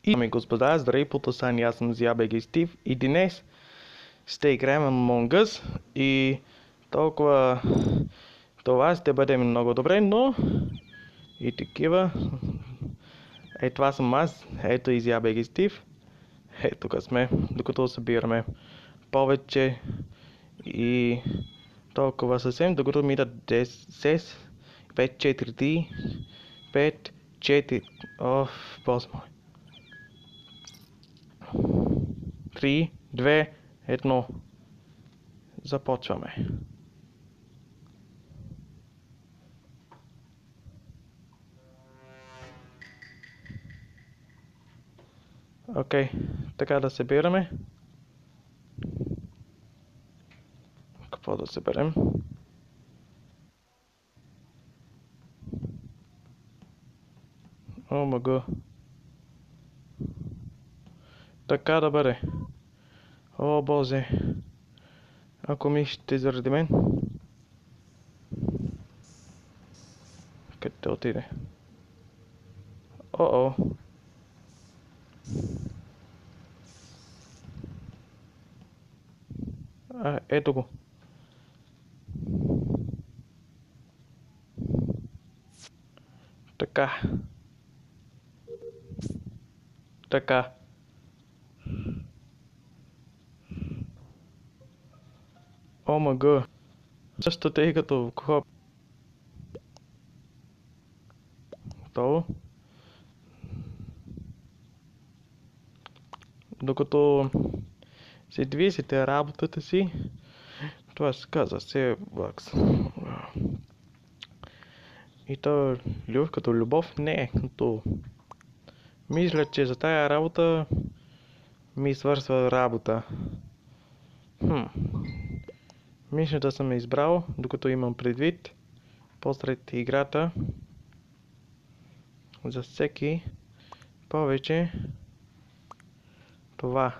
И, дами и господа, здравей, потасани, аз съм Зябеги Стив и днес ще играем Among Us и толкова това ще бъде много добре, но и такива. Това съм аз, ето и Зябеги Стив. Тук сме, докато събираме повече и толкова съвсем, докато ми дадат 10, 5, 4, 3, 5, 4, боже мой. 3, 2, 1. Започваме. Окей, така да събираме. Какво да съберем? О, мъгъ. Така да бъде. О, боже. Ако мислите заради мен. Къде отиде? О. Ето го. Така. Така. О, мъгъ. Също тъй като хоп. То. Докато си движите работата си, това се казва Sevux. И то любов като любов не е като... Мисля, че за тая работа ми свършва работа. Мисля да съм избрал, докато имам предвид посред играта за всеки повече това.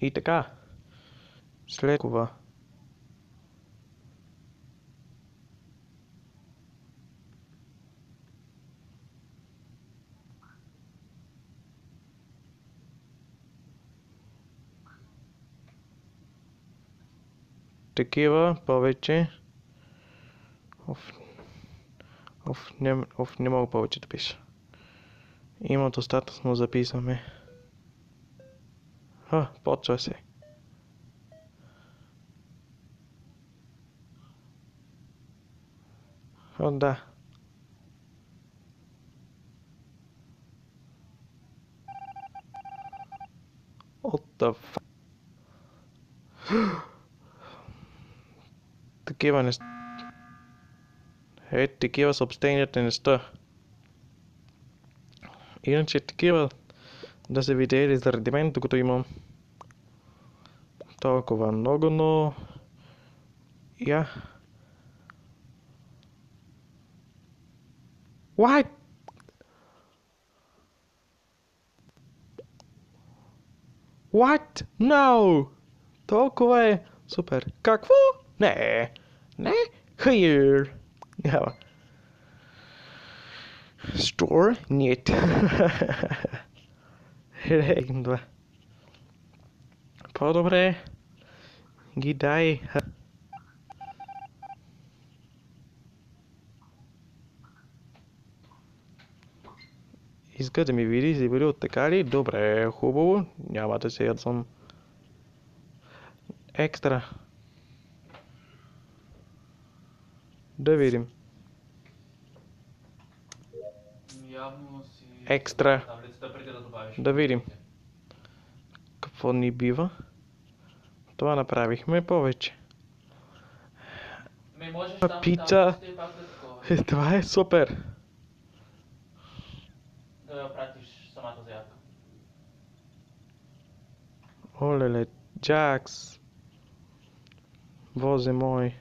И така, след това такива повече. Не мога повече да пиша. Има достатъчно записваме. Почва се. Да. What the fuck? Такива не... такива съобщенията не ста. Иначе такива да се видели заради мен, докато имам толкова много, но... What? What? No! Толкова е супер. Какво? Не. Here. Няма. Store? Нет. Два. По-добре ги дай. Иска да ми види си били от така ли? Добре, хубаво. Няма да се ядвам. Екстра. Да видим. Екстра. Да видим. Какво ни бива? Това направихме повече. Пица. Това е супер. Да пратиш самата заявка. Олеле, Джакс. Боже мой.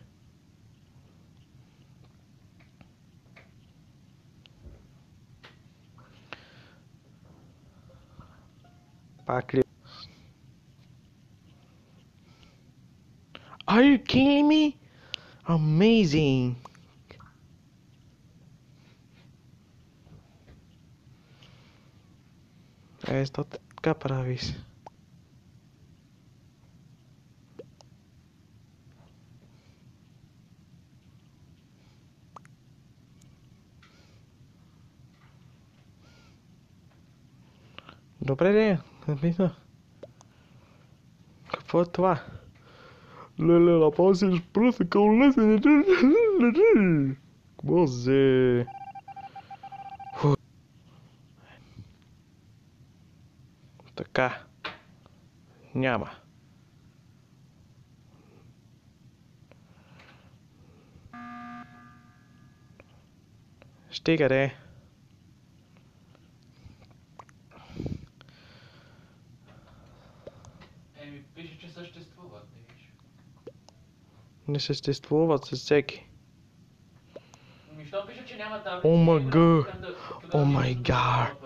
Пак ли? Are you kidding me? Amazing. Защо така правиш? Добре, де, мисля. Какво е това? Леле, напасиш пръста към лесените. Бозе. Така. Няма. Стига де. Пише, че съществуват, не виж. Не съществуват със всеки. Що пише, че няма таблици? О май гад. О май гад.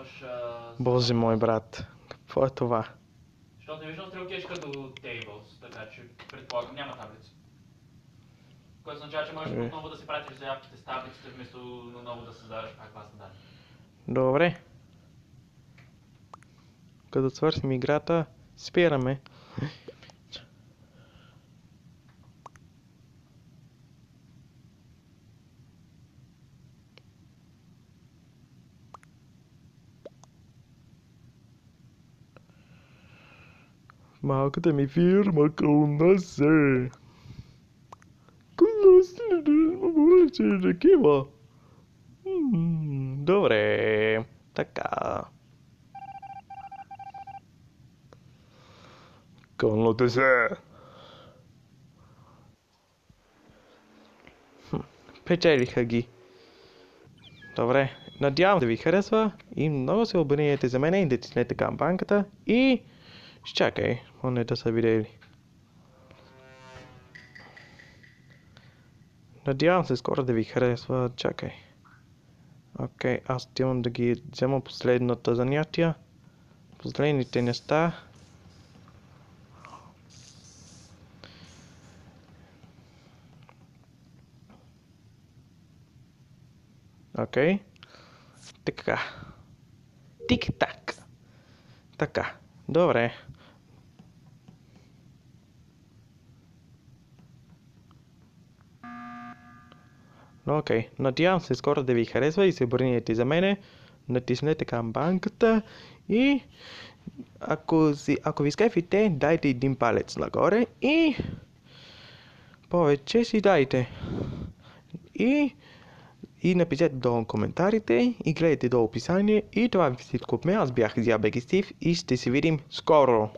Боже мой брат. Какво е това? Защото не виждам стрелкичка до tables, така че предполагам няма таблици. Което означава, че можеш отново да си пратиш заявките с таблиците, вместо отново да създаваш пак база данни. Добре. Като свършим играта, спираме. Малката ми фирма Кълнасе. Кълнасе, да такива. Добре, така. Кълнате се. Печелиха ги. Добре, надявам се да ви харесва и много се абонирайте за мен и да тиснете камбанката и чакай, поне да са видели. Надявам се скоро да ви харесва, чакай. Окей, аз отивам да ги взема последната занятия. Последните неща. Окей. Така. Тик-так. Така. Добре. Окей. Надявам се скоро да ви харесва и се обърнете за мене. Натиснете камбанката и ако ви скефите, дайте един палец нагоре и повече си дайте. И напишете долу коментарите и гледайте долу описание. И това ви всичко от мен. Аз бях ZiaBG Steve и ще се видим скоро.